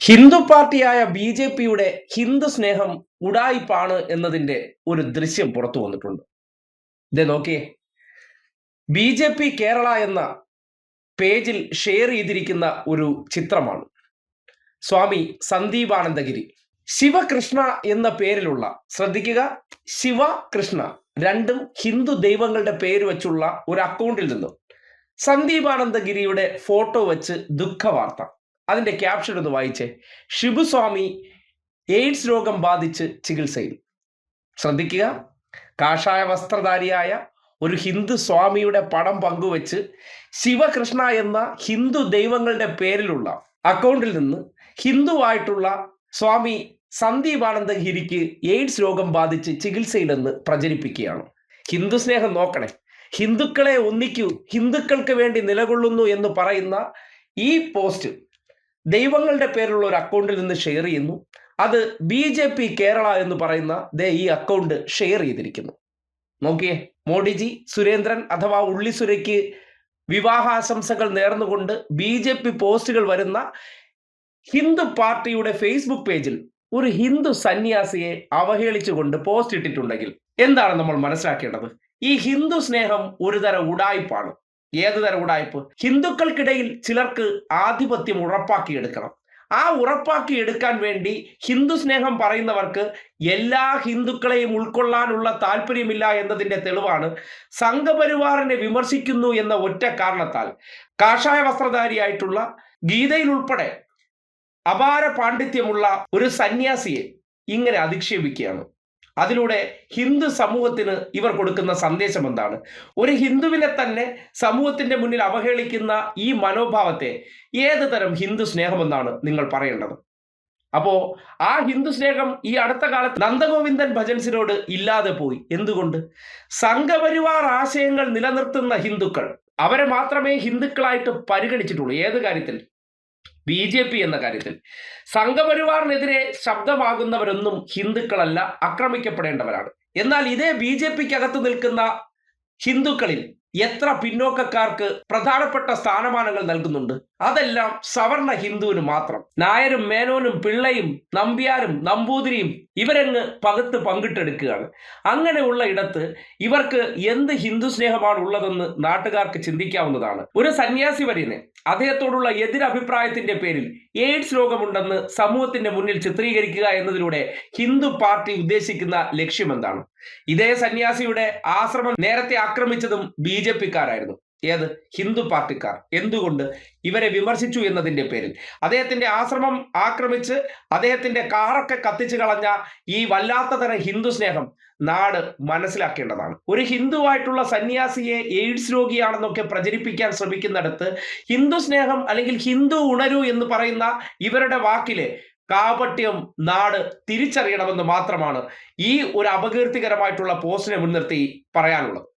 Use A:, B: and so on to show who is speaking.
A: ഹിന്ദു പാർട്ടിയായ ബി.ജെ.പിയുടെ ഹിന്ദു സ്നേഹം ഉഡായിപ്പാണ് എന്നതിന്റെ ഒരു ദൃശ്യം പുറത്തു വന്നിട്ടുണ്ട്. ദേ നോക്കിയേ, ബി.ജെ.പി കേരള എന്ന പേജിൽ ഷെയർ ചെയ്തിരിക്കുന്ന ഒരു ചിത്രമാണ്. സ്വാമി സന്ദീപാനന്ദഗിരി ശിവകൃഷ്ണ എന്ന പേരിലുള്ള, ശ്രദ്ധിക്കുക, ശിവകൃഷ്ണ രണ്ടും ഹിന്ദു ദൈവങ്ങളുടെ പേര് വെച്ചുള്ള ഒരു അക്കൗണ്ടിൽ നിന്നും സന്ദീപാനന്ദഗിരിയുടെ ഫോട്ടോ വെച്ച് ദുഃഖവാർത്ത. അതിന്റെ ക്യാപ്ഷൻ ഒന്ന് വായിച്ചേ. ഷിബുസ്വാമി എയ്ഡ്സ് രോഗം ബാധിച്ച് ചികിത്സയിൽ. ശ്രദ്ധിക്കുക, കാഷായ വസ്ത്രധാരിയായ ഒരു ഹിന്ദു സ്വാമിയുടെ പടം പങ്കുവെച്ച് ശിവകൃഷ്ണ എന്ന ഹിന്ദു ദൈവങ്ങളുടെ പേരിലുള്ള അക്കൗണ്ടിൽ നിന്ന് ഹിന്ദുവായിട്ടുള്ള സ്വാമി സന്ദീപാനന്ദഗിരിക്ക് എയ്ഡ്സ് രോഗം ബാധിച്ച് ചികിത്സയിലെന്ന് പ്രചരിപ്പിക്കുകയാണ്. ഹിന്ദു സ്നേഹം നോക്കണേ, ഹിന്ദുക്കളെ ഒന്നിക്കൂ, ഹിന്ദുക്കൾക്ക് വേണ്ടി നിലകൊള്ളുന്നു എന്ന് പറയുന്ന ഈ പോസ്റ്റ് ദൈവങ്ങളുടെ പേരിലുള്ള ഒരു അക്കൗണ്ടിൽ നിന്ന് ഷെയർ ചെയ്യുന്നു. അത് ബി.ജെ.പി കേരള എന്ന് പറയുന്ന ഈ അക്കൗണ്ട് ഷെയർ ചെയ്തിരിക്കുന്നു. നോക്കിയേ, മോഡിജി സുരേന്ദ്രൻ അഥവാ ഉള്ളിസുരയ്ക്ക് വിവാഹാശംസകൾ നേർന്നുകൊണ്ട് ബി.ജെ.പി പോസ്റ്റുകൾ വരുന്ന ഹിന്ദു പാർട്ടിയുടെ ഫേസ്ബുക്ക് പേജിൽ ഒരു ഹിന്ദു സന്യാസിയെ അവഹേളിച്ചുകൊണ്ട് പോസ്റ്റ് ഇട്ടിട്ടുണ്ടെങ്കിൽ എന്താണ് നമ്മൾ മനസ്സിലാക്കേണ്ടത്? ഈ ഹിന്ദു സ്നേഹം ഒരു തരം ഉഡായിപ്പാണ്. ഏത് തരം ഉഡായിപ്പ്? ഹിന്ദുക്കൾക്കിടയിൽ ചിലർക്ക് ആധിപത്യം ഉറപ്പാക്കിയെടുക്കണം. ആ ഉറപ്പാക്കിയെടുക്കാൻ വേണ്ടി ഹിന്ദു സ്നേഹം പറയുന്നവർക്ക് എല്ലാ ഹിന്ദുക്കളെയും ഉൾക്കൊള്ളാനുള്ള താല്പര്യമില്ല എന്നതിന്റെ തെളിവാണ് സംഘപരിവാറിനെ വിമർശിക്കുന്നു എന്ന ഒറ്റ കാരണത്താൽ കാഷായ വസ്ത്രധാരിയായിട്ടുള്ള ഗീതയിൽ ഉൾപ്പെടെ അപാര പാണ്ഡിത്യമുള്ള ഒരു സന്യാസിയെ ഇങ്ങനെ അധിക്ഷേപിക്കുകയാണ്. അതിലൂടെ ഹിന്ദു സമൂഹത്തിന് ഇവർ കൊടുക്കുന്ന സന്ദേശം എന്താണ്? ഒരു ഹിന്ദുവിനെ തന്നെ സമൂഹത്തിന്റെ മുന്നിൽ അവഹേളിക്കുന്ന ഈ മനോഭാവത്തെ ഏത് തരം ഹിന്ദു സ്നേഹമെന്നാണ് നിങ്ങൾ പറയേണ്ടത്? അപ്പോ ആ ഹിന്ദു സ്നേഹം ഈ അടുത്ത കാലത്ത് നന്ദഗോവിന്ദൻ ഭജൻസിനോട് ഇല്ലാതെ പോയി. എന്തുകൊണ്ട്? സംഘപരിവാർ ആശയങ്ങൾ നിലനിർത്തുന്ന ഹിന്ദുക്കൾ, അവരെ മാത്രമേ ഹിന്ദുക്കളായിട്ട് പരിഗണിച്ചിട്ടുള്ളൂ. ഏത് കാര്യത്തിൽ? ബി.ജെ.പി എന്ന കാര്യത്തിൽ. സംഘപരിവാറിനെതിരെ ശബ്ദമാകുന്നവരൊന്നും ഹിന്ദുക്കളല്ല, ആക്രമിക്കപ്പെടേണ്ടവരാണ്. എന്നാൽ ഇതേ ബി.ജെ.പിക്ക് അകത്ത് നിൽക്കുന്ന ഹിന്ദുക്കളിൽ എത്ര പിന്നോക്കക്കാർക്ക് പ്രധാനപ്പെട്ട സ്ഥാനമാനങ്ങൾ നൽകുന്നുണ്ട്? അതെല്ലാം സവർണ ഹിന്ദുവിന് മാത്രം. നായരും മേനോനും പിള്ളയും നമ്പ്യാരും നമ്പൂതിരിയും ഇവരങ്ങ് പകുത്ത് പങ്കിട്ടെടുക്കുകയാണ്. അങ്ങനെയുള്ള ഇടത്ത് ഇവർക്ക് എന്ത് ഹിന്ദു സ്നേഹമാണ് ഉള്ളതെന്ന് നാട്ടുകാർക്ക് ചിന്തിക്കാവുന്നതാണ്. ഒരു സന്യാസി വര്യന് അദ്ദേഹത്തോടുള്ള എതിരഭിപ്രായത്തിന്റെ പേരിൽ എയ്ഡ്സ് രോഗമുണ്ടെന്ന് സമൂഹത്തിന്റെ മുന്നിൽ ചിത്രീകരിക്കുക എന്നതിലൂടെ ഹിന്ദു പാർട്ടി ഉദ്ദേശിക്കുന്ന ലക്ഷ്യം എന്താണ്? ഇതേ സന്യാസിയുടെ ആശ്രമം നേരത്തെ ആക്രമിച്ചതും ബി.ജെ.പിക്കാരായിരുന്നു. ഏത്? ഹിന്ദു പാർട്ടിക്കാർ. എന്തുകൊണ്ട്? ഇവരെ വിമർശിച്ചു എന്നതിന്റെ പേരിൽ. അദ്ദേഹത്തിന്റെ ആശ്രമം ആക്രമിച്ച് അദ്ദേഹത്തിന്റെ കാറൊക്കെ കത്തിച്ചു കളഞ്ഞ ഈ വല്ലാത്ത തരം ഹിന്ദു സ്നേഹം നാട് മനസ്സിലാക്കേണ്ടതാണ്. ഒരു ഹിന്ദുവായിട്ടുള്ള സന്യാസിയെ എയ്ഡ്സ് രോഗിയാണെന്നൊക്കെ പ്രചരിപ്പിക്കാൻ ശ്രമിക്കുന്നിടത്ത് ഹിന്ദു സ്നേഹം അല്ലെങ്കിൽ ഹിന്ദു ഉണരൂ എന്ന് പറയുന്ന ഇവരുടെ വാക്കിലെ കാപട്യം നാട് തിരിച്ചറിയണമെന്ന് മാത്രമാണ് ഈ ഒരു അപകീർത്തികരമായിട്ടുള്ള പോസ്റ്റിനെ മുൻനിർത്തി പറയാനുള്ളത്.